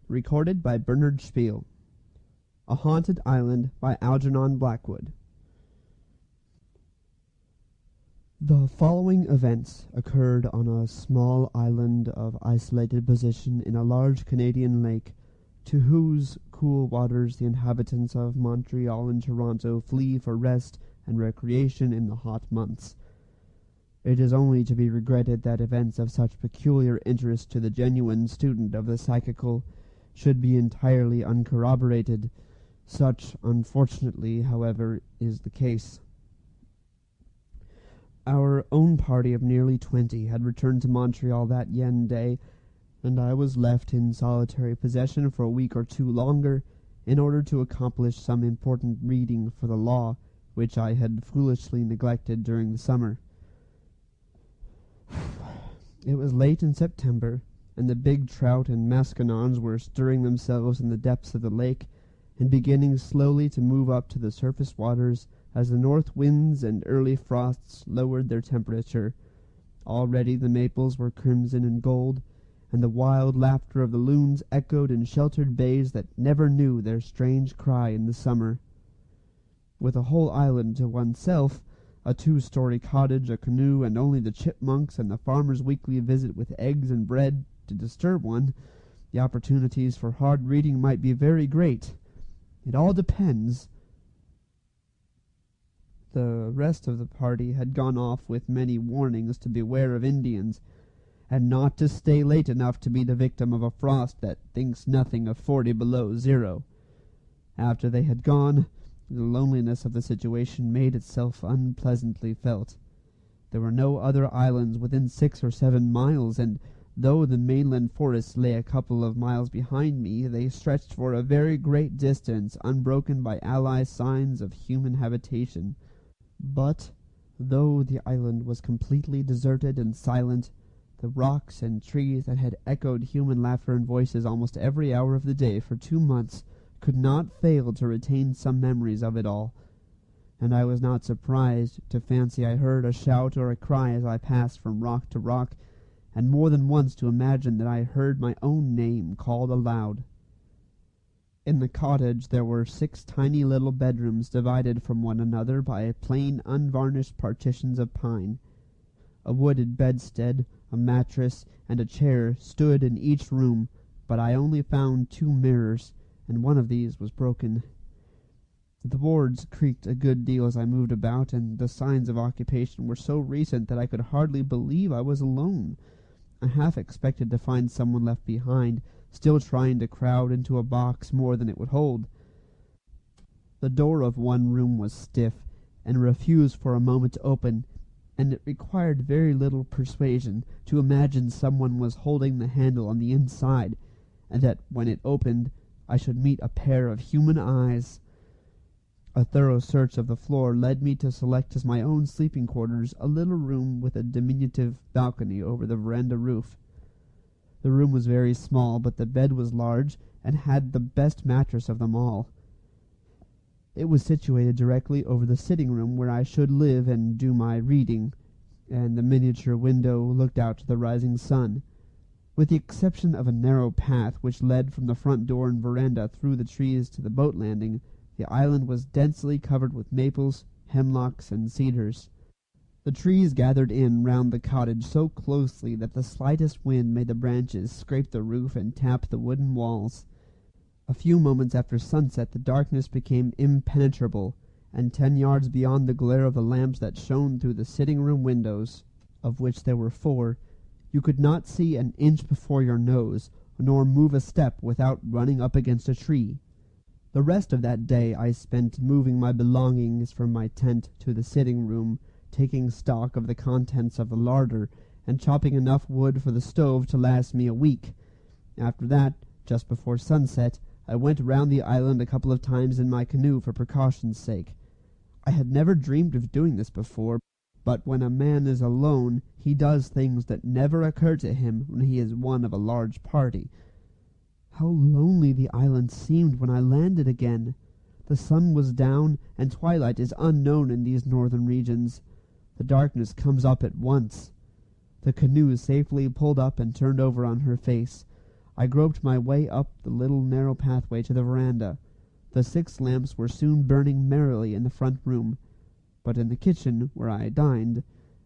Recorded by Bernard Spiel. A Haunted Island by Algernon Blackwood. The following events occurred on a small island of isolated position in a large Canadian lake, to whose cool waters the inhabitants of Montreal and Toronto flee for rest and recreation in the hot months. It is only to be regretted that events of such peculiar interest to the genuine student of the psychical should be entirely uncorroborated. Such, unfortunately, however, is the case. Our own party of nearly 20 had returned to Montreal that yen day, and I was left in solitary possession for a week or two longer, in order to accomplish some important reading for the law, which I had foolishly neglected during the summer. It was late in September, and the big trout and maskinonge were stirring themselves in the depths of the lake, and beginning slowly to move up to the surface waters as the north winds and early frosts lowered their temperature. Already the maples were crimson and gold, and the wild laughter of the loons echoed in sheltered bays that never knew their strange cry in the summer. With a whole island to oneself, a 2-story cottage, a canoe, and only the chipmunks and the farmer's weekly visit with eggs and bread to disturb one, the opportunities for hard reading might be very great. It all depends. The rest of the party had gone off with many warnings to beware of Indians, and not to stay late enough to be the victim of a frost that thinks nothing of 40 below zero. After they had gone, the loneliness of the situation made itself unpleasantly felt. There were no other islands within 6 or 7 miles, and though the mainland forests lay a couple of miles behind me, they stretched for a very great distance, unbroken by ally signs of human habitation. But, though the island was completely deserted and silent, the rocks and trees that had echoed human laughter and voices almost every hour of the day for 2 months could not fail to retain some memories of it all, and I was not surprised to fancy I heard a shout or a cry as I passed from rock to rock, and more than once to imagine that I heard my own name called aloud. In the cottage there were 6 tiny little bedrooms divided from one another by plain unvarnished partitions of pine. A wooded bedstead, a mattress, and a chair stood in each room, but I only found 2 mirrors, and one of these was broken. The boards creaked a good deal as I moved about, and the signs of occupation were so recent that I could hardly believe I was alone. I half expected to find someone left behind, still trying to crowd into a box more than it would hold. The door of one room was stiff, and refused for a moment to open, and it required very little persuasion to imagine someone was holding the handle on the inside, and that when it opened I should meet a pair of human eyes. A thorough search of the floor led me to select as my own sleeping quarters a little room with a diminutive balcony over the veranda roof. The room was very small, but the bed was large, and had the best mattress of them all. It was situated directly over the sitting room where I should live and do my reading, and the miniature window looked out to the rising sun. With the exception of a narrow path which led from the front door and veranda through the trees to the boat landing, the island was densely covered with maples, hemlocks, and cedars. The trees gathered in round the cottage so closely that the slightest wind made the branches scrape the roof and tap the wooden walls. A few moments after sunset the darkness became impenetrable, and 10 yards beyond the glare of the lamps that shone through the sitting-room windows, of which there were 4, you could not see an inch before your nose, nor move a step without running up against a tree. The rest of that day I spent moving my belongings from my tent to the sitting-room, taking stock of the contents of the larder, and chopping enough wood for the stove to last me a week. After that, just before sunset, I went round the island a couple of times in my canoe for precaution's sake. I had never dreamed of doing this before, but when a man is alone, he does things that never occur to him when he is one of a large party. How lonely the island seemed when I landed again! The sun was down, and twilight is unknown in these northern regions. The darkness comes up at once. The canoe safely pulled up and turned over on her face. I groped my way up the little narrow pathway to the veranda. The 6 lamps were soon burning merrily in the front room, but in the kitchen, where I dined,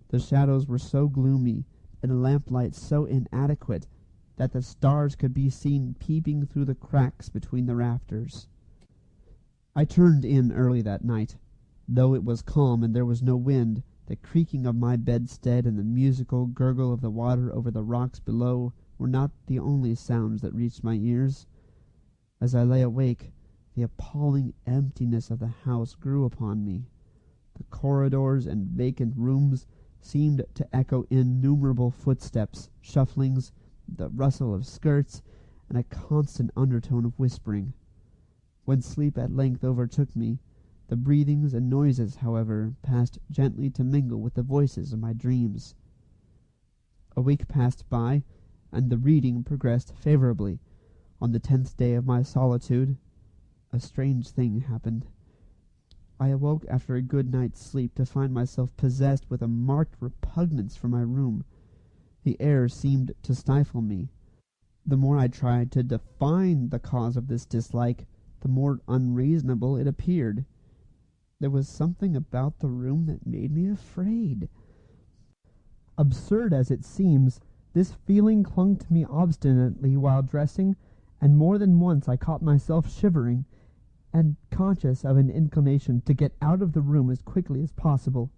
the shadows were so gloomy, and the lamplight so inadequate, that the stars could be seen peeping through the cracks between the rafters. I turned in early that night. Though it was calm and there was no wind, the creaking of my bedstead and the musical gurgle of the water over the rocks below were not the only sounds that reached my ears. As I lay awake, the appalling emptiness of the house grew upon me. The corridors and vacant rooms seemed to echo innumerable footsteps, shufflings, the rustle of skirts, and a constant undertone of whispering. When sleep at length overtook me, the breathings and noises, however, passed gently to mingle with the voices of my dreams. A week passed by, and the reading progressed favourably. On the 10th day of my solitude, a strange thing happened. I awoke after a good night's sleep to find myself possessed with a marked repugnance for my room. The air seemed to stifle me. The more I tried to define the cause of this dislike, the more unreasonable it appeared. There was something about the room that made me afraid. Absurd as it seems, this feeling clung to me obstinately while dressing, and more than once I caught myself shivering, and conscious of an inclination to get out of the room as quickly as possible.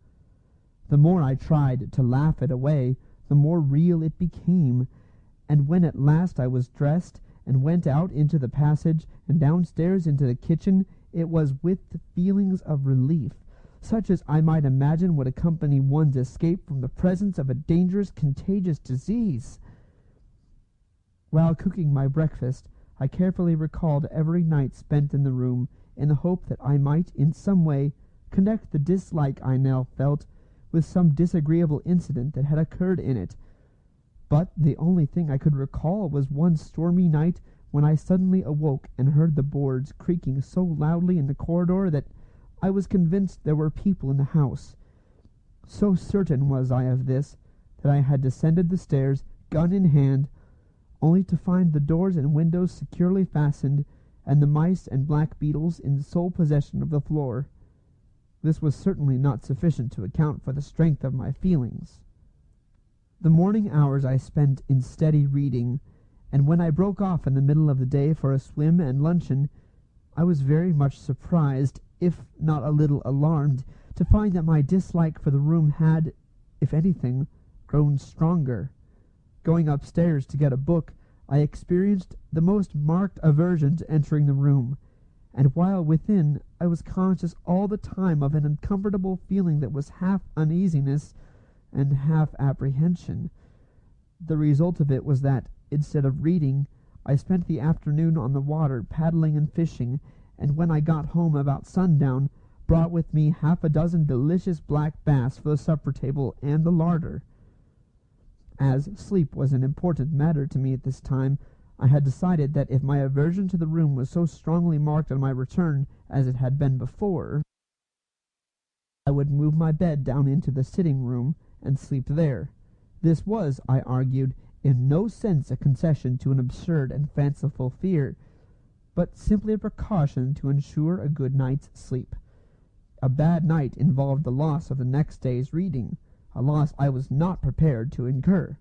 The more I tried to laugh it away, the more real it became, and when at last I was dressed and went out into the passage and downstairs into the kitchen, it was with feelings of relief, such as I might imagine would accompany one's escape from the presence of a dangerous, contagious disease. While cooking my breakfast, I carefully recalled every night spent in the room, in the hope that I might, in some way, connect the dislike I now felt with some disagreeable incident that had occurred in it. But the only thing I could recall was one stormy night when I suddenly awoke and heard the boards creaking so loudly in the corridor that I was convinced there were people in the house. So certain was I of this, that I had descended the stairs, gun in hand, only to find the doors and windows securely fastened, and the mice and black beetles in sole possession of the floor. This was certainly not sufficient to account for the strength of my feelings. The morning hours I spent in steady reading, and when I broke off in the middle of the day for a swim and luncheon, I was very much surprised, if not a little alarmed, to find that my dislike for the room had, if anything, grown stronger. Going upstairs to get a book, I experienced the most marked aversion to entering the room, and while within, I was conscious all the time of an uncomfortable feeling that was half uneasiness and half apprehension. The result of it was that, instead of reading, I spent the afternoon on the water paddling and fishing, and when I got home about sundown, brought with me 6 delicious black bass for the supper table and the larder. As sleep was an important matter to me at this time, I had decided that if my aversion to the room was so strongly marked on my return as it had been before, I would move my bed down into the sitting room and sleep there. This was, I argued, in no sense a concession to an absurd and fanciful fear, but simply a precaution to ensure a good night's sleep. A bad night involved the loss of the next day's reading, a loss I was not prepared to incur.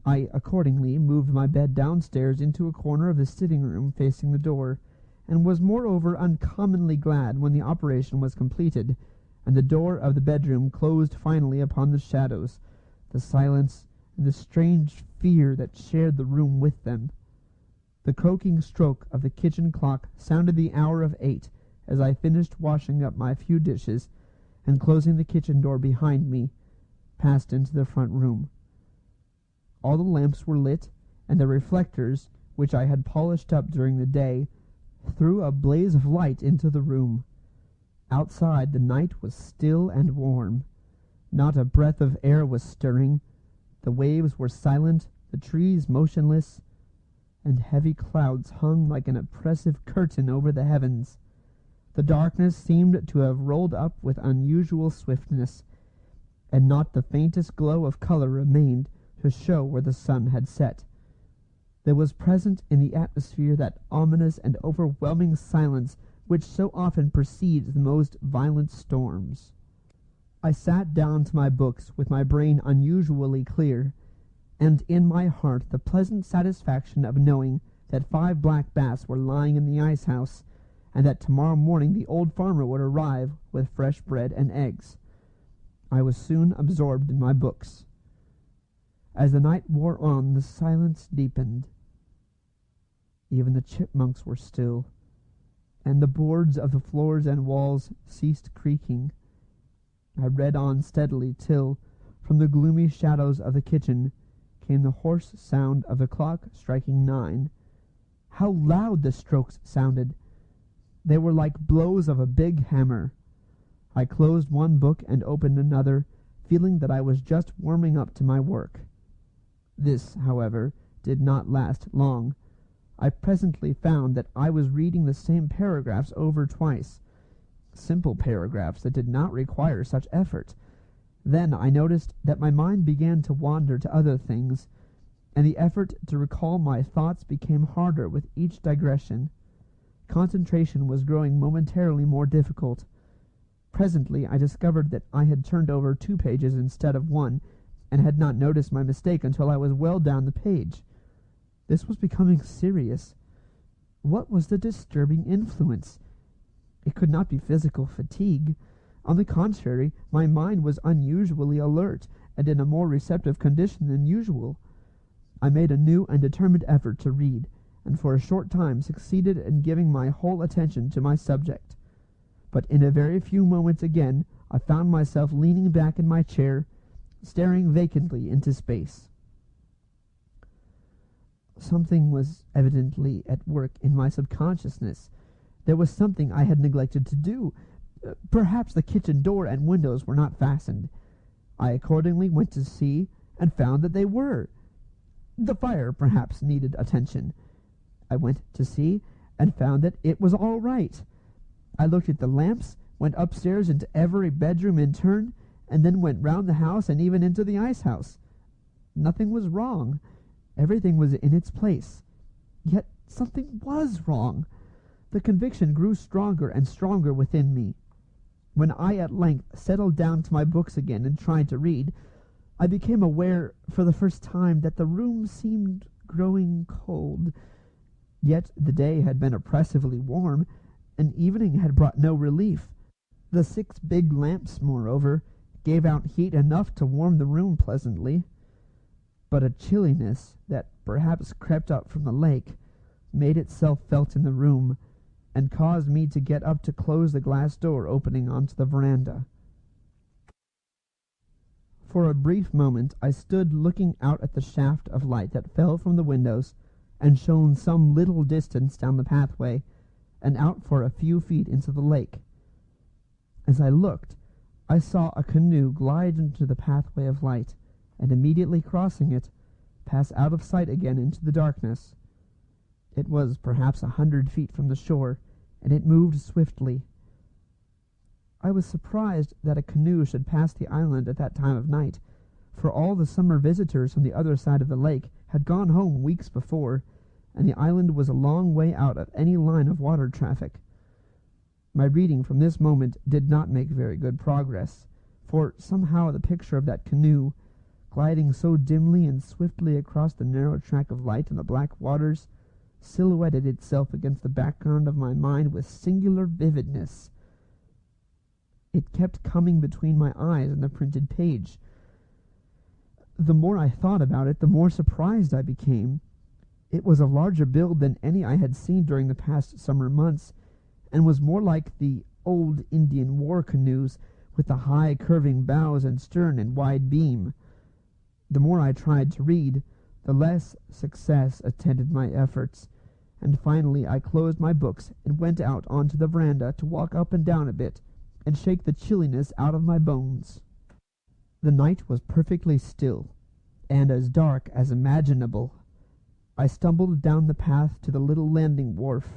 I accordingly moved my bed downstairs into a corner of the sitting room facing the door, and was moreover uncommonly glad when the operation was completed, and the door of the bedroom closed finally upon the shadows, the silence, and the strange fear that shared the room with them. The croaking stroke of the kitchen clock sounded the hour of 8 as I finished washing up my few dishes, and closing the kitchen door behind me, passed into the front room. All the lamps were lit, and the reflectors, which I had polished up during the day, threw a blaze of light into the room. Outside the night was still and warm. Not a breath of air was stirring. The waves were silent, the trees motionless, and heavy clouds hung like an oppressive curtain over the heavens. The darkness seemed to have rolled up with unusual swiftness, and not the faintest glow of color remained to show where the sun had set. There was present in the atmosphere that ominous and overwhelming silence which so often precedes the most violent storms. I sat down to my books with my brain unusually clear, and in my heart the pleasant satisfaction of knowing that 5 black bass were lying in the ice-house, and that tomorrow morning the old farmer would arrive with fresh bread and eggs. I was soon absorbed in my books. As the night wore on, the silence deepened. Even the chipmunks were still, and the boards of the floors and walls ceased creaking. I read on steadily till, from the gloomy shadows of the kitchen, came the hoarse sound of the clock striking 9. How loud the strokes sounded! They were like blows of a big hammer. I closed one book and opened another, feeling that I was just warming up to my work. This, however, did not last long. I presently found that I was reading the same paragraphs over twice, simple paragraphs that did not require such effort. Then I noticed that my mind began to wander to other things, and the effort to recall my thoughts became harder with each digression. Concentration was growing momentarily more difficult. Presently I discovered that I had turned over 2 pages instead of 1, and had not noticed my mistake until I was well down the page. This was becoming serious. What was the disturbing influence? It could not be physical fatigue. On the contrary, my mind was unusually alert, and in a more receptive condition than usual. I made a new and determined effort to read, and for a short time succeeded in giving my whole attention to my subject. But in a very few moments again I found myself leaning back in my chair, staring vacantly into space. Something was evidently at work in my subconsciousness. There was something I had neglected to do. Perhaps the kitchen door and windows were not fastened. I accordingly went to see, and found that they were. The fire perhaps needed attention. I went to see, and found that it was all right. I looked at the lamps, went upstairs into every bedroom in turn, and then went round the house and even into the ice-house. Nothing was wrong. Everything was in its place. Yet something was wrong. The conviction grew stronger and stronger within me. When I at length settled down to my books again and tried to read, I became aware for the first time that the room seemed growing cold. Yet the day had been oppressively warm, and evening had brought no relief. The 6 big lamps, moreover, gave out heat enough to warm the room pleasantly. But a chilliness that perhaps crept up from the lake made itself felt in the room, and caused me to get up to close the glass door opening onto the veranda. For a brief moment I stood looking out at the shaft of light that fell from the windows and shone some little distance down the pathway, and out for a few feet into the lake. As I looked, I saw a canoe glide into the pathway of light, and immediately crossing it, pass out of sight again into the darkness. It was perhaps 100 feet from the shore, and it moved swiftly. I was surprised that a canoe should pass the island at that time of night, for all the summer visitors from the other side of the lake had gone home weeks before, and the island was a long way out of any line of water traffic. My reading from this moment did not make very good progress, for somehow the picture of that canoe, gliding so dimly and swiftly across the narrow track of light in the black waters, silhouetted itself against the background of my mind with singular vividness. It kept coming between my eyes and the printed page. The more I thought about it, the more surprised I became. It was of larger build than any I had seen during the past summer months, and was more like the old Indian war canoes, with the high curving bows and stern and wide beam. The more I tried to read, the less success attended my efforts, and finally I closed my books and went out onto the veranda to walk up and down a bit, and shake the chilliness out of my bones. The night was perfectly still, and as dark as imaginable. I stumbled down the path to the little landing wharf,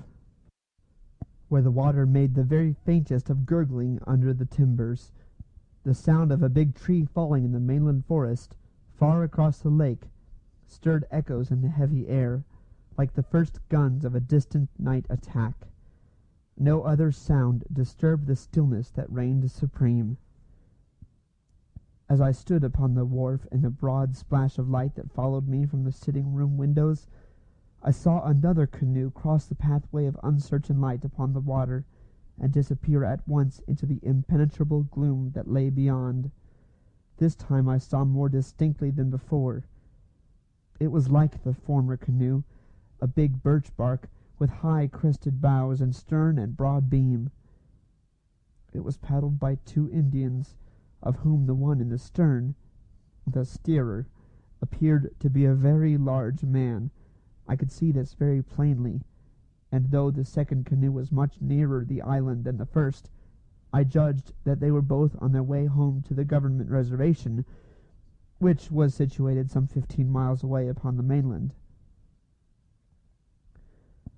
where the water made the very faintest of gurgling under the timbers. The sound of a big tree falling in the mainland forest, far across the lake, stirred echoes in the heavy air. like the first guns of a distant night attack. No other sound disturbed the stillness that reigned supreme. As I stood upon the wharf in the broad splash of light that followed me from the sitting-room windows, I saw another canoe cross the pathway of uncertain light upon the water, and disappear at once into the impenetrable gloom that lay beyond. This time I saw more distinctly than before. It was like the former canoe, a big birch bark with high crested bows and stern and broad beam. It was paddled by 2 Indians, of whom the one in the stern, the steerer, appeared to be a very large man. I could see this very plainly, and though the second canoe was much nearer the island than the first, I judged that they were both on their way home to the government reservation, which was situated some 15 miles away upon the mainland.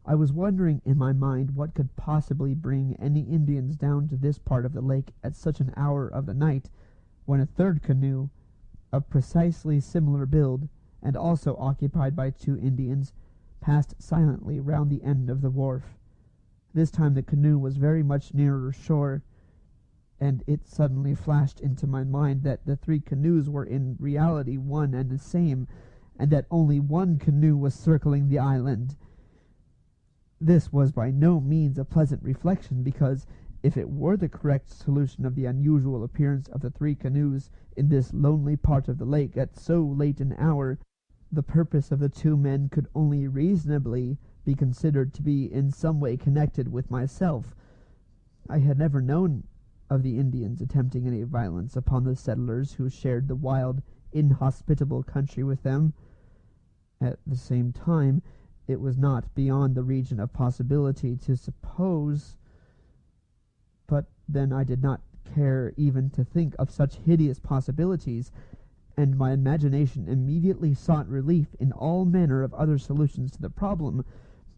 I was wondering in my mind what could possibly bring any Indians down to this part of the lake at such an hour of the night, when a third canoe, of precisely similar build, and also occupied by 2 Indians, passed silently round the end of the wharf. This time the canoe was very much nearer shore, and it suddenly flashed into my mind that the 3 canoes were in reality one and the same, and that only one canoe was circling the island. This was by no means a pleasant reflection, because if it were the correct solution of the unusual appearance of the 3 canoes in this lonely part of the lake at so late an hour, the purpose of the 2 men could only reasonably be considered to be in some way connected with myself. I had never known of the Indians attempting any violence upon the settlers who shared the wild, inhospitable country with them. At the same time, it was not beyond the region of possibility to suppose, but then I did not care even to think of such hideous possibilities, and my imagination immediately sought relief in all manner of other solutions to the problem,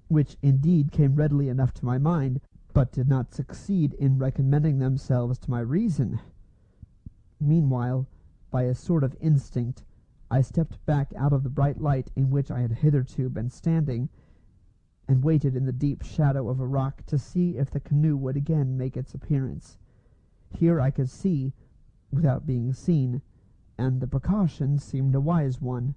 which indeed came readily enough to my mind, but did not succeed in recommending themselves to my reason. Meanwhile, by a sort of instinct, I stepped back out of the bright light in which I had hitherto been standing, and waited in the deep shadow of a rock to see if the canoe would again make its appearance. Here I could see, without being seen, and the precaution seemed a wise one.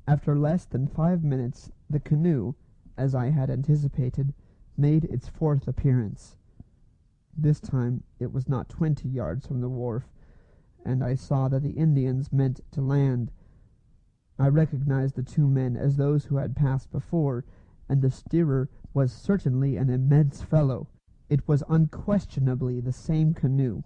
After less than 5 minutes, the canoe, as I had anticipated, made its 4th appearance. This time it was not 20 yards from the wharf, and I saw that the Indians meant to land. I recognized the 2 men as those who had passed before, and the steerer was certainly an immense fellow. It was unquestionably the same canoe.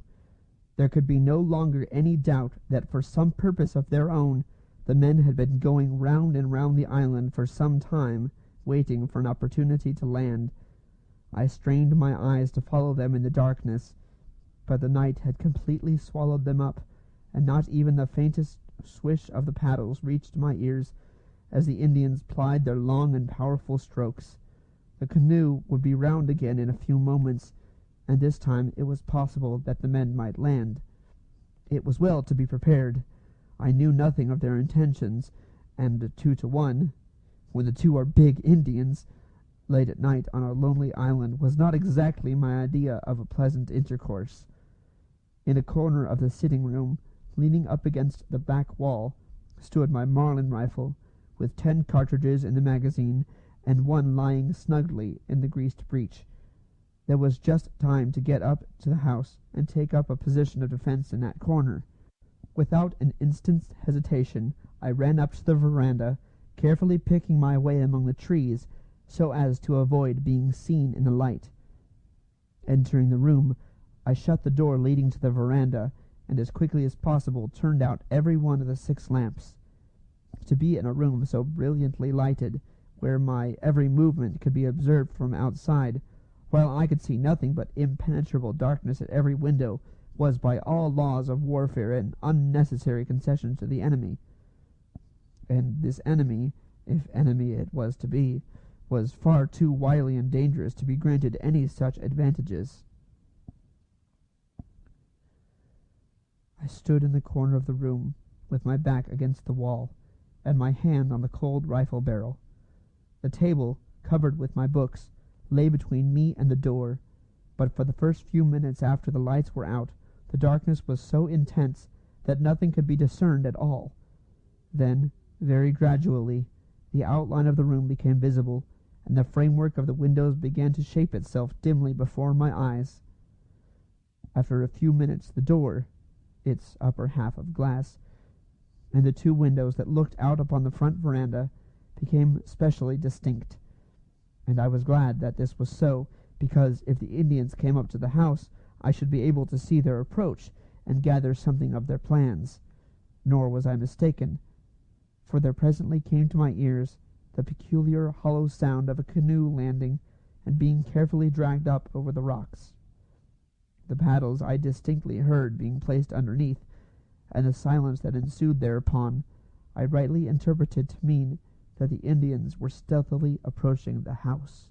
There could be no longer any doubt that for some purpose of their own the men had been going round and round the island for some time, waiting for an opportunity to land. I strained my eyes to follow them in the darkness, but the night had completely swallowed them up, and not even the faintest swish of the paddles reached my ears as the Indians plied their long and powerful strokes. The canoe would be round again in a few moments, and this time it was possible that the men might land. It was well to be prepared. I knew nothing of their intentions, and 2 to 1, when the 2 are big Indians, late at night on a lonely island, was not exactly my idea of a pleasant intercourse. In a corner of the sitting-room, leaning up against the back wall, stood my Marlin rifle, with 10 cartridges in the magazine, and 1 lying snugly in the greased breech. There was just time to get up to the house and take up a position of defense in that corner. Without an instant's hesitation, I ran up to the veranda, carefully picking my way among the trees, so as to avoid being seen in the light. Entering the room, I shut the door leading to the veranda, and as quickly as possible turned out every one of the 6 lamps. To be in a room so brilliantly lighted, where my every movement could be observed from outside, while I could see nothing but impenetrable darkness at every window, was by all laws of warfare an unnecessary concession to the enemy. And this enemy, if enemy it was to be, was far too wily and dangerous to be granted any such advantages. I stood in the corner of the room, with my back against the wall, and my hand on the cold rifle barrel. The table, covered with my books, lay between me and the door, but for the first few minutes after the lights were out, the darkness was so intense that nothing could be discerned at all. Then, very gradually, the outline of the room became visible, and the framework of the windows began to shape itself dimly before my eyes. After a few minutes the door, its upper half of glass, and the two windows that looked out upon the front veranda became specially distinct, and I was glad that this was so, because if the Indians came up to the house I should be able to see their approach and gather something of their plans. Nor was I mistaken, for there presently came to my ears the peculiar hollow sound of a canoe landing and being carefully dragged up over the rocks. The paddles I distinctly heard being placed underneath, and the silence that ensued thereupon I rightly interpreted to mean that the Indians were stealthily approaching the house.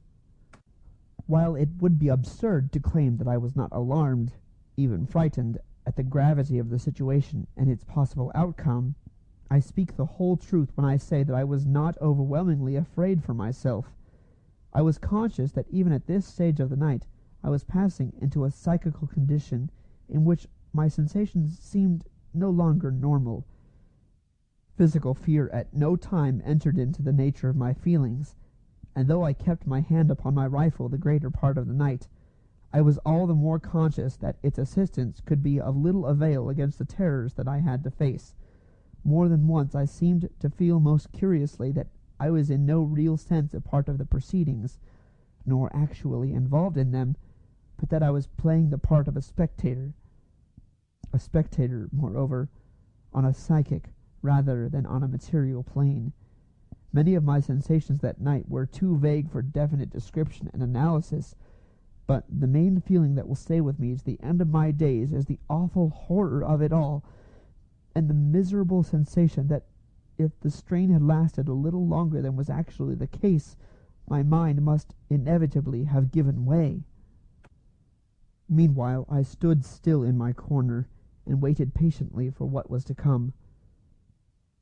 While it would be absurd to claim that I was not alarmed, even frightened, at the gravity of the situation and its possible outcome, I speak the whole truth when I say that I was not overwhelmingly afraid for myself. I was conscious that even at this stage of the night I was passing into a psychical condition in which my sensations seemed no longer normal. Physical fear at no time entered into the nature of my feelings, and though I kept my hand upon my rifle the greater part of the night, I was all the more conscious that its assistance could be of little avail against the terrors that I had to face. More than once I seemed to feel most curiously that I was in no real sense a part of the proceedings, nor actually involved in them, but that I was playing the part of a spectator, moreover, on a psychic rather than on a material plane. Many of my sensations that night were too vague for definite description and analysis, but the main feeling that will stay with me to the end of my days is the awful horror of it all, and the miserable sensation that if the strain had lasted a little longer than was actually the case, my mind must inevitably have given way. Meanwhile I stood still in my corner, and waited patiently for what was to come.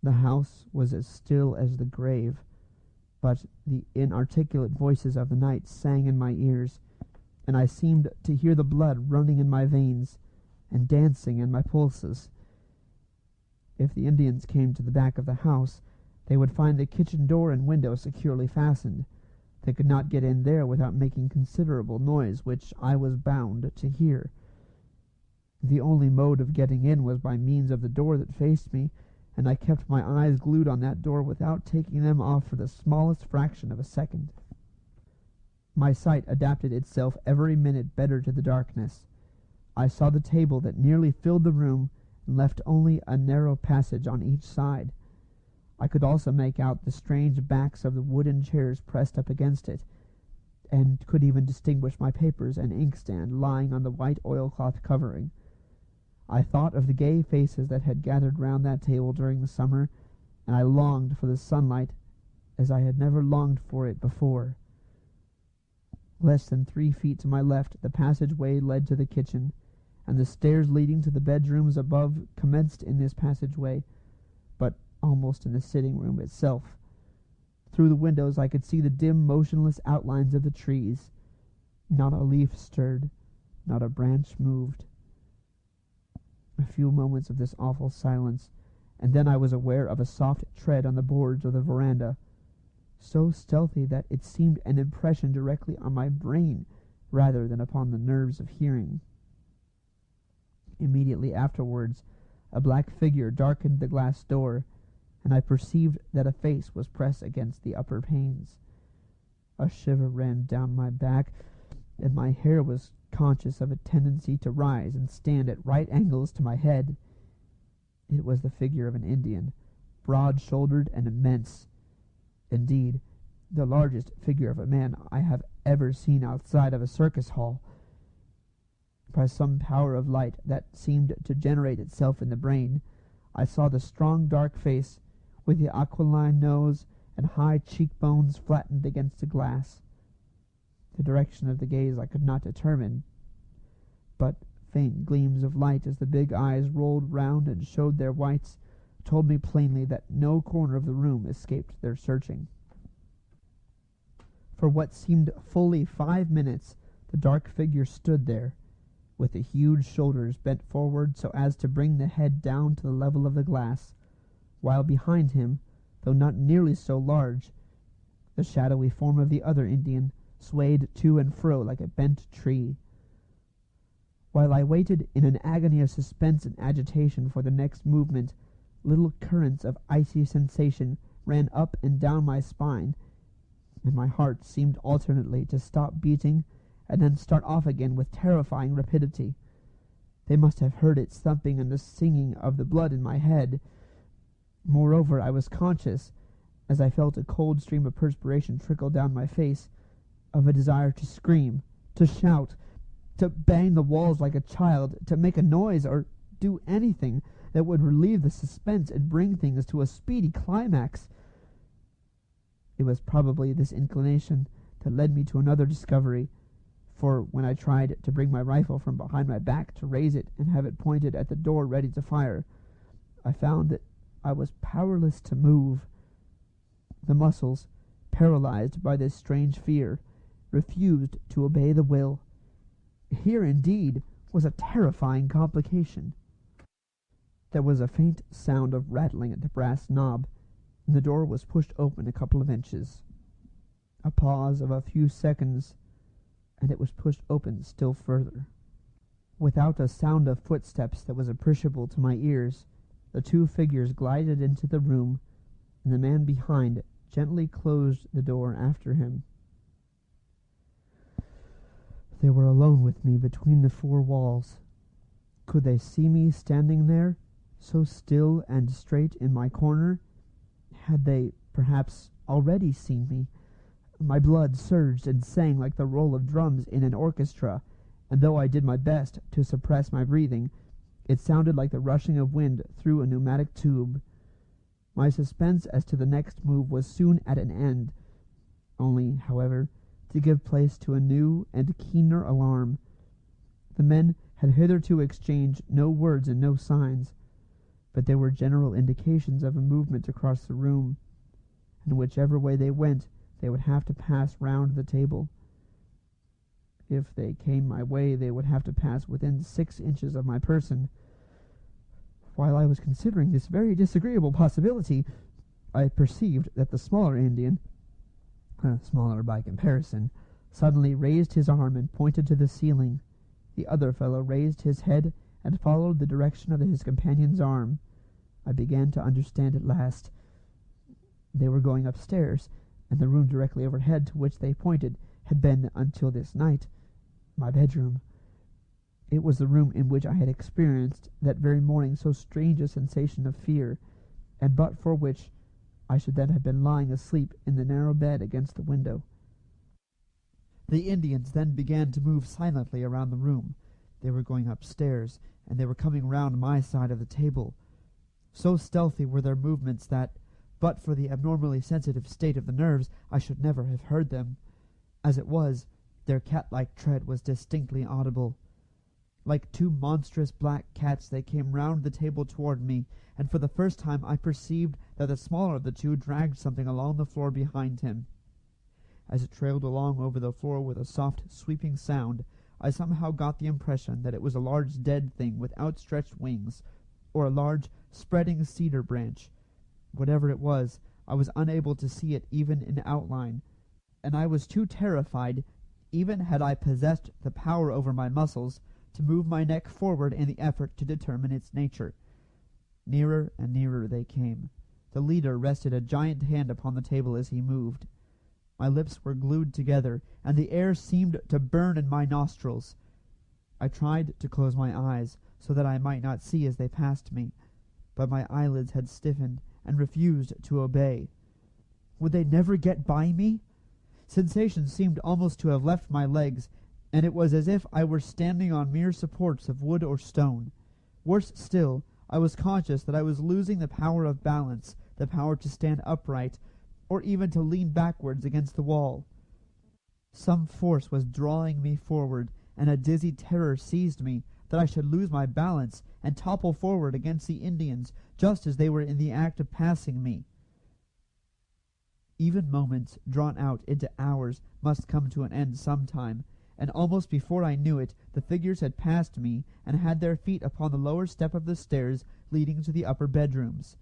The house was as still as the grave, but the inarticulate voices of the night sang in my ears, and I seemed to hear the blood running in my veins and dancing in my pulses. If the Indians came to the back of the house, they would find the kitchen door and window securely fastened. They could not get in there without making considerable noise, which I was bound to hear. The only mode of getting in was by means of the door that faced me, and I kept my eyes glued on that door without taking them off for the smallest fraction of a second. My sight adapted itself every minute better to the darkness. I saw the table that nearly filled the room and left only a narrow passage on each side. I could also make out the strange backs of the wooden chairs pressed up against it, and could even distinguish my papers and inkstand lying on the white oilcloth covering. I thought of the gay faces that had gathered round that table during the summer, and I longed for the sunlight as I had never longed for it before. Less than 3 feet to my left the passageway led to the kitchen, and the stairs leading to the bedrooms above commenced in this passageway, but almost in the sitting room itself. Through the windows I could see the dim, motionless outlines of the trees. Not a leaf stirred, not a branch moved. A few moments of this awful silence, and then I was aware of a soft tread on the boards of the veranda, so stealthy that it seemed an impression directly on my brain rather than upon the nerves of hearing. Immediately afterwards a black figure darkened the glass door, and I perceived that a face was pressed against the upper panes. A shiver ran down my back, and my hair was conscious of a tendency to rise and stand at right angles to my head. It was the figure of an Indian, broad-shouldered and immense. Indeed, the largest figure of a man I have ever seen outside of a circus hall. By some power of light that seemed to generate itself in the brain, I saw the strong dark face, with the aquiline nose and high cheekbones flattened against the glass. The direction of the gaze I could not determine, but faint gleams of light as the big eyes rolled round and showed their whites told me plainly that no corner of the room escaped their searching. For what seemed fully 5 minutes, the dark figure stood there, with the huge shoulders bent forward so as to bring the head down to the level of the glass, while behind him, though not nearly so large, the shadowy form of the other Indian swayed to and fro like a bent tree. While I waited in an agony of suspense and agitation for the next movement, little currents of icy sensation ran up and down my spine, and my heart seemed alternately to stop beating and then start off again with terrifying rapidity. They must have heard its thumping and the singing of the blood in my head. Moreover, I was conscious, as I felt a cold stream of perspiration trickle down my face, of a desire to scream, to shout, to bang the walls like a child, to make a noise, or do anything that would relieve the suspense and bring things to a speedy climax. It was probably this inclination that led me to another discovery, for when I tried to bring my rifle from behind my back to raise it and have it pointed at the door ready to fire, I found that I was powerless to move. The muscles, paralyzed by this strange fear, refused to obey the will. Here, indeed, was a terrifying complication. There was a faint sound of rattling at the brass knob, and the door was pushed open a couple of inches. A pause of a few seconds, and it was pushed open still further. Without a sound of footsteps that was appreciable to my ears, the two figures glided into the room, and the man behind gently closed the door after him. They were alone with me between the four walls. Could they see me standing there, so still and straight in my corner? Had they, perhaps, already seen me? My blood surged and sang like the roll of drums in an orchestra, and though I did my best to suppress my breathing, it sounded like the rushing of wind through a pneumatic tube. My suspense as to the next move was soon at an end, only, however, to give place to a new and keener alarm. The men had hitherto exchanged no words and no signs, but there were general indications of a movement across the room, and whichever way they went, they would have to pass round the table. If they came my way, they would have to pass within 6 inches of my person. While I was considering this very disagreeable possibility, I perceived that the smaller Indian, smaller by comparison, suddenly raised his arm and pointed to the ceiling. The other fellow raised his head and followed the direction of his companion's arm. I began to understand at last. They were going upstairs, and the room directly overhead to which they pointed had been, until this night, my bedroom. It was the room in which I had experienced that very morning so strange a sensation of fear, and but for which I should then have been lying asleep in the narrow bed against the window. The Indians then began to move silently around the room. They were going upstairs, and they were coming round my side of the table. So stealthy were their movements that, but for the abnormally sensitive state of the nerves, I should never have heard them. As it was, their cat-like tread was distinctly audible. Like two monstrous black cats they came round the table toward me, and for the first time I perceived that the smaller of the two dragged something along the floor behind him. As it trailed along over the floor with a soft, sweeping sound, I somehow got the impression that it was a large dead thing with outstretched wings, or a large, spreading cedar branch. Whatever it was, I was unable to see it even in outline, and I was too terrified, even had I possessed the power over my muscles, to move my neck forward in the effort to determine its nature. Nearer and nearer they came. The leader rested a giant hand upon the table as he moved. My lips were glued together, and the air seemed to burn in my nostrils. I tried to close my eyes, so that I might not see as they passed me, but my eyelids had stiffened and refused to obey. Would they never get by me? Sensation seemed almost to have left my legs, and it was as if I were standing on mere supports of wood or stone. Worse still, I was conscious that I was losing the power of balance, the power to stand upright, or even to lean backwards against the wall. Some force was drawing me forward, and a dizzy terror seized me that I should lose my balance and topple forward against the Indians just as they were in the act of passing me. Even moments drawn out into hours must come to an end some time, and almost before I knew it, the figures had passed me and had their feet upon the lower step of the stairs leading to the upper bedrooms.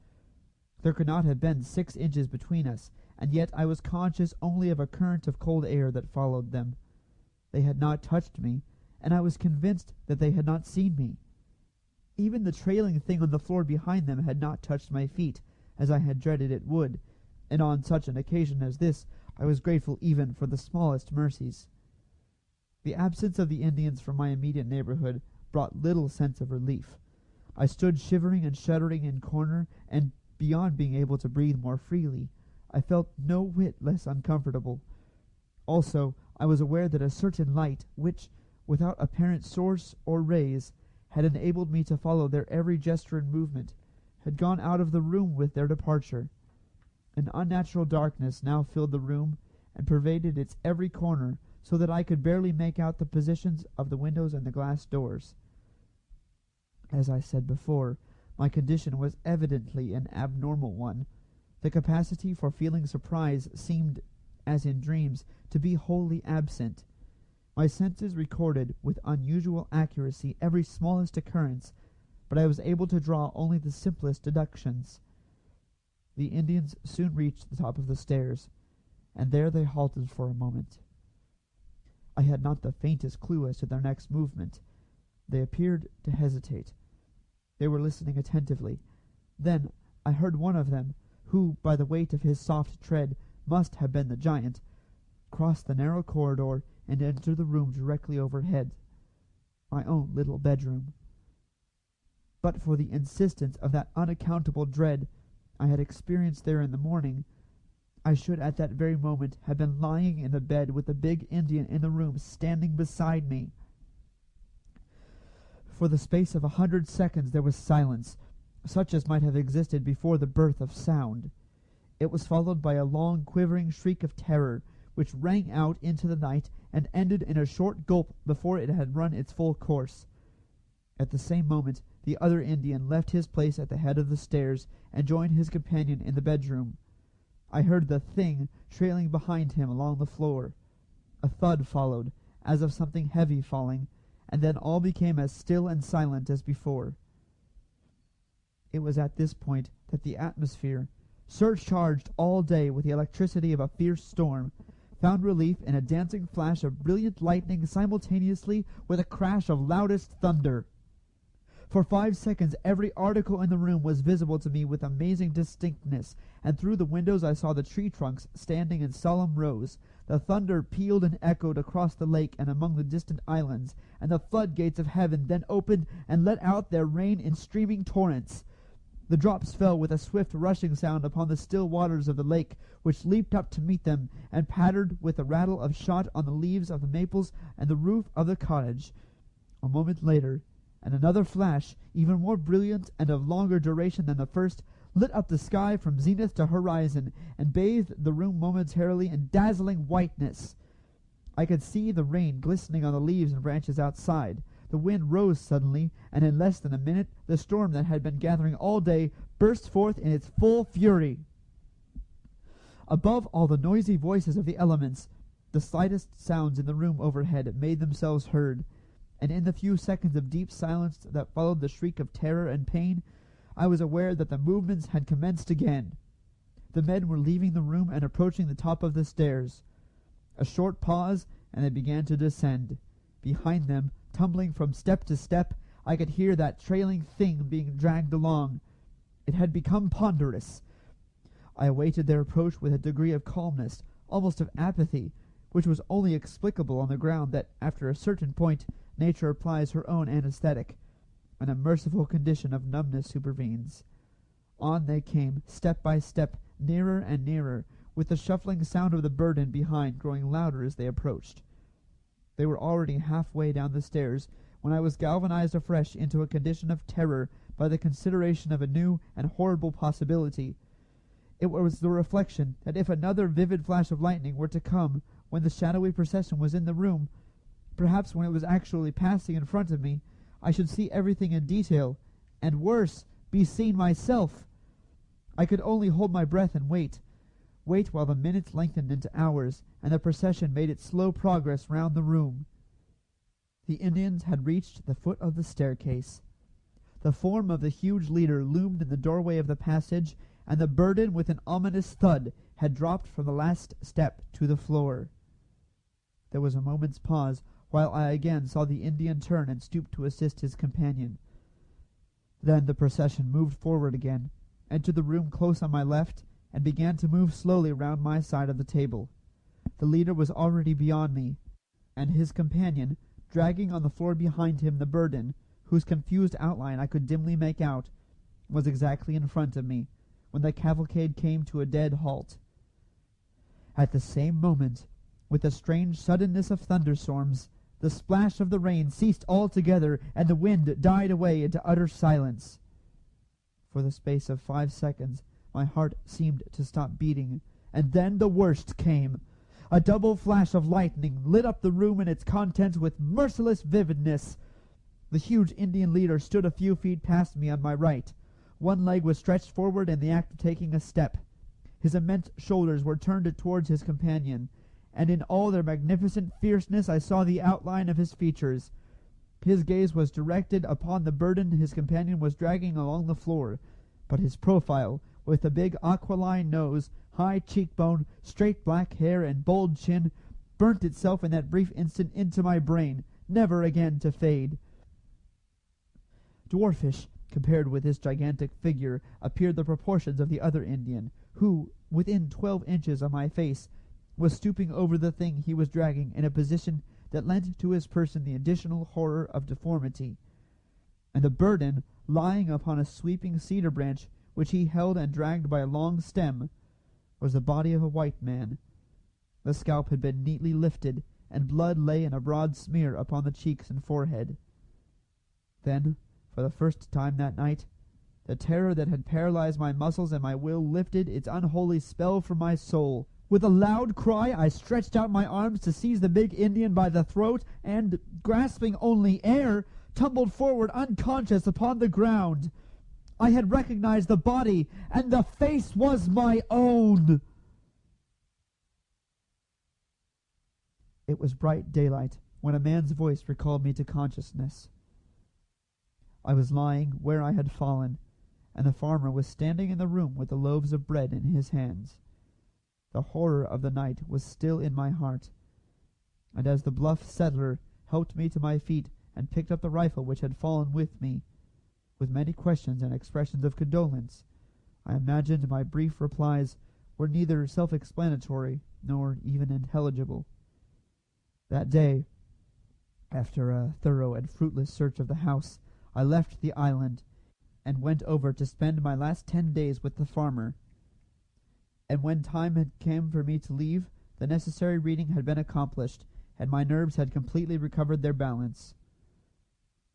There could not have been 6 inches between us, and yet I was conscious only of a current of cold air that followed them. They had not touched me, and I was convinced that they had not seen me. Even the trailing thing on the floor behind them had not touched my feet, as I had dreaded it would, and on such an occasion as this I was grateful even for the smallest mercies. The absence of the Indians from my immediate neighborhood brought little sense of relief. I stood shivering and shuddering in corner, and beyond being able to breathe more freely, I felt no whit less uncomfortable. Also, I was aware that a certain light, which, without apparent source or rays, had enabled me to follow their every gesture and movement, had gone out of the room with their departure. An unnatural darkness now filled the room and pervaded its every corner, so that I could barely make out the positions of the windows and the glass doors. As I said before, my condition was evidently an abnormal one. The capacity for feeling surprise seemed, as in dreams, to be wholly absent. My senses recorded with unusual accuracy every smallest occurrence, but I was able to draw only the simplest deductions. The Indians soon reached the top of the stairs, and there they halted for a moment. I had not the faintest clue as to their next movement. They appeared to hesitate. They were listening attentively. Then I heard one of them, who, by the weight of his soft tread, must have been the giant, cross the narrow corridor and enter the room directly overhead, my own little bedroom. But for the insistence of that unaccountable dread I had experienced there in the morning, I should at that very moment have been lying in the bed with the big Indian in the room standing beside me. For the space of 100 seconds there was silence, such as might have existed before the birth of sound. It was followed by a long quivering shriek of terror, which rang out into the night and ended in a short gulp before it had run its full course. At the same moment the other Indian left his place at the head of the stairs and joined his companion in the bedroom. I heard the thing trailing behind him along the floor. A thud followed, as of something heavy falling, and then all became as still and silent as before. It was at this point that the atmosphere, surcharged all day with the electricity of a fierce storm, found relief in a dancing flash of brilliant lightning simultaneously with a crash of loudest thunder. For 5 seconds every article in the room was visible to me with amazing distinctness, and through the windows I saw the tree trunks standing in solemn rows. The thunder pealed and echoed across the lake and among the distant islands, and the floodgates of heaven then opened and let out their rain in streaming torrents. The drops fell with a swift rushing sound upon the still waters of the lake, which leaped up to meet them, and pattered with the rattle of shot on the leaves of the maples and the roof of the cottage. A moment later, and another flash, even more brilliant and of longer duration than the first, lit up the sky from zenith to horizon, and bathed the room momentarily in dazzling whiteness. I could see the rain glistening on the leaves and branches outside. The wind rose suddenly, and in less than a minute the storm that had been gathering all day burst forth in its full fury. Above all the noisy voices of the elements, the slightest sounds in the room overhead made themselves heard, and in the few seconds of deep silence that followed the shriek of terror and pain, I was aware that the movements had commenced again. The men were leaving the room and approaching the top of the stairs. A short pause, and they began to descend. Behind them, tumbling from step to step, I could hear that trailing thing being dragged along. It had become ponderous. I awaited their approach with a degree of calmness, almost of apathy, which was only explicable on the ground that, after a certain point, nature applies her own anesthetic, and a merciful condition of numbness supervenes. On they came, step by step, nearer and nearer, with the shuffling sound of the burden behind growing louder as they approached. They were already halfway down the stairs, when I was galvanized afresh into a condition of terror by the consideration of a new and horrible possibility. It was the reflection that if another vivid flash of lightning were to come when the shadowy procession was in the room, perhaps when it was actually passing in front of me, I should see everything in detail, and worse, be seen myself. I could only hold my breath and wait. wait while the minutes lengthened into hours, and the procession made its slow progress round the room. The Indians had reached the foot of the staircase. The form of the huge leader loomed in the doorway of the passage, and the burden with an ominous thud had dropped from the last step to the floor. There was a moment's pause, while I again saw the Indian turn and stoop to assist his companion. Then the procession moved forward again, entered the room close on my left, and began to move slowly round my side of the table. The leader was already beyond me, and his companion, dragging on the floor behind him the burden, whose confused outline I could dimly make out, was exactly in front of me, when the cavalcade came to a dead halt. At the same moment, with the strange suddenness of thunderstorms, the splash of the rain ceased altogether, and the wind died away into utter silence. For the space of 5 seconds my heart seemed to stop beating, and then the worst came. A double flash of lightning lit up the room and its contents with merciless vividness. The huge Indian leader stood a few feet past me on my right. One leg was stretched forward in the act of taking a step. His immense shoulders were turned towards his companion, and in all their magnificent fierceness I saw the outline of his features. His gaze was directed upon the burden his companion was dragging along the floor, but his profile, with the big aquiline nose, high cheekbone, straight black hair, and bold chin, burnt itself in that brief instant into my brain, never again to fade. Dwarfish, compared with this gigantic figure, appeared the proportions of the other Indian, who, within 12 inches of my face, was stooping over the thing he was dragging in a position that lent to his person the additional horror of deformity. And the burden, lying upon a sweeping cedar branch, which he held and dragged by a long stem, was the body of a white man. The scalp had been neatly lifted, and blood lay in a broad smear upon the cheeks and forehead. Then, for the first time that night, the terror that had paralyzed my muscles and my will lifted its unholy spell from my soul. With a loud cry, I stretched out my arms to seize the big Indian by the throat, and, grasping only air, tumbled forward unconscious upon the ground. I had recognized the body, and the face was my own. It was bright daylight when a man's voice recalled me to consciousness. I was lying where I had fallen, and the farmer was standing in the room with the loaves of bread in his hands. The horror of the night was still in my heart, and as the bluff settler helped me to my feet and picked up the rifle which had fallen with me, with many questions and expressions of condolence, I imagined my brief replies were neither self-explanatory nor even intelligible. That day, after a thorough and fruitless search of the house, I left the island, and went over to spend my last 10 days with the farmer. And when time had come for me to leave, the necessary reading had been accomplished, and my nerves had completely recovered their balance.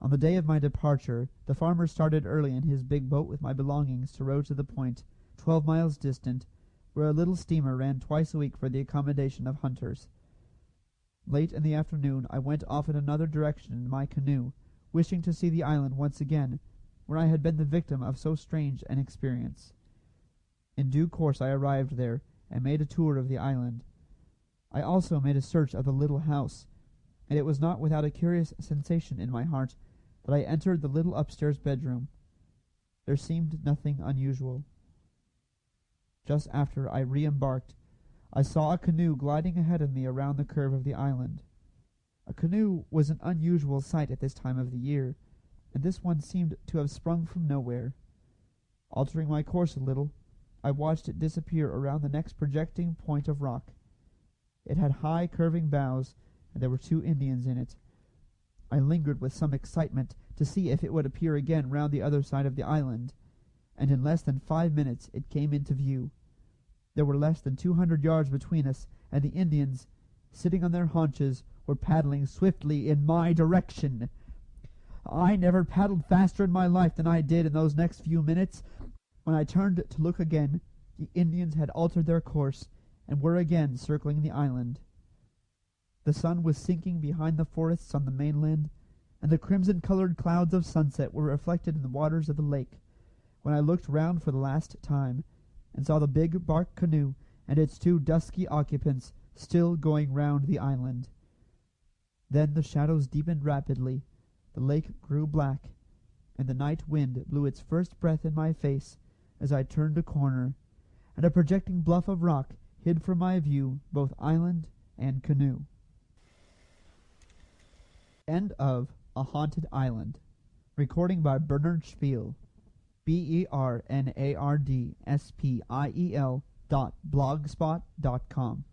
On the day of my departure, the farmer started early in his big boat with my belongings to row to the point, 12 miles distant, where a little steamer ran twice a week for the accommodation of hunters. Late in the afternoon I went off in another direction in my canoe, wishing to see the island once again, where I had been the victim of so strange an experience. In due course I arrived there, and made a tour of the island. I also made a search of the little house, and it was not without a curious sensation in my heart that I entered the little upstairs bedroom. There seemed nothing unusual. Just after I re-embarked, I saw a canoe gliding ahead of me around the curve of the island. A canoe was an unusual sight at this time of the year, and this one seemed to have sprung from nowhere. Altering my course a little, I watched it disappear around the next projecting point of rock. It had high curving bows, and there were 2 Indians in it. I lingered with some excitement to see if it would appear again round the other side of the island, and in less than 5 minutes it came into view. There were less than 200 yards between us, and the Indians, sitting on their haunches, were paddling swiftly in my direction. I never paddled faster in my life than I did in those next few minutes. When I turned to look again, the Indians had altered their course, and were again circling the island. The sun was sinking behind the forests on the mainland, and the crimson-colored clouds of sunset were reflected in the waters of the lake, when I looked round for the last time, and saw the big bark canoe and its two dusky occupants still going round the island. Then the shadows deepened rapidly, the lake grew black, and the night wind blew its first breath in my face as I turned a corner, and a projecting bluff of rock hid from my view both island and canoe. End of A Haunted Island. Recording by Bernard Spiel. BernardSpiel.blogspot.com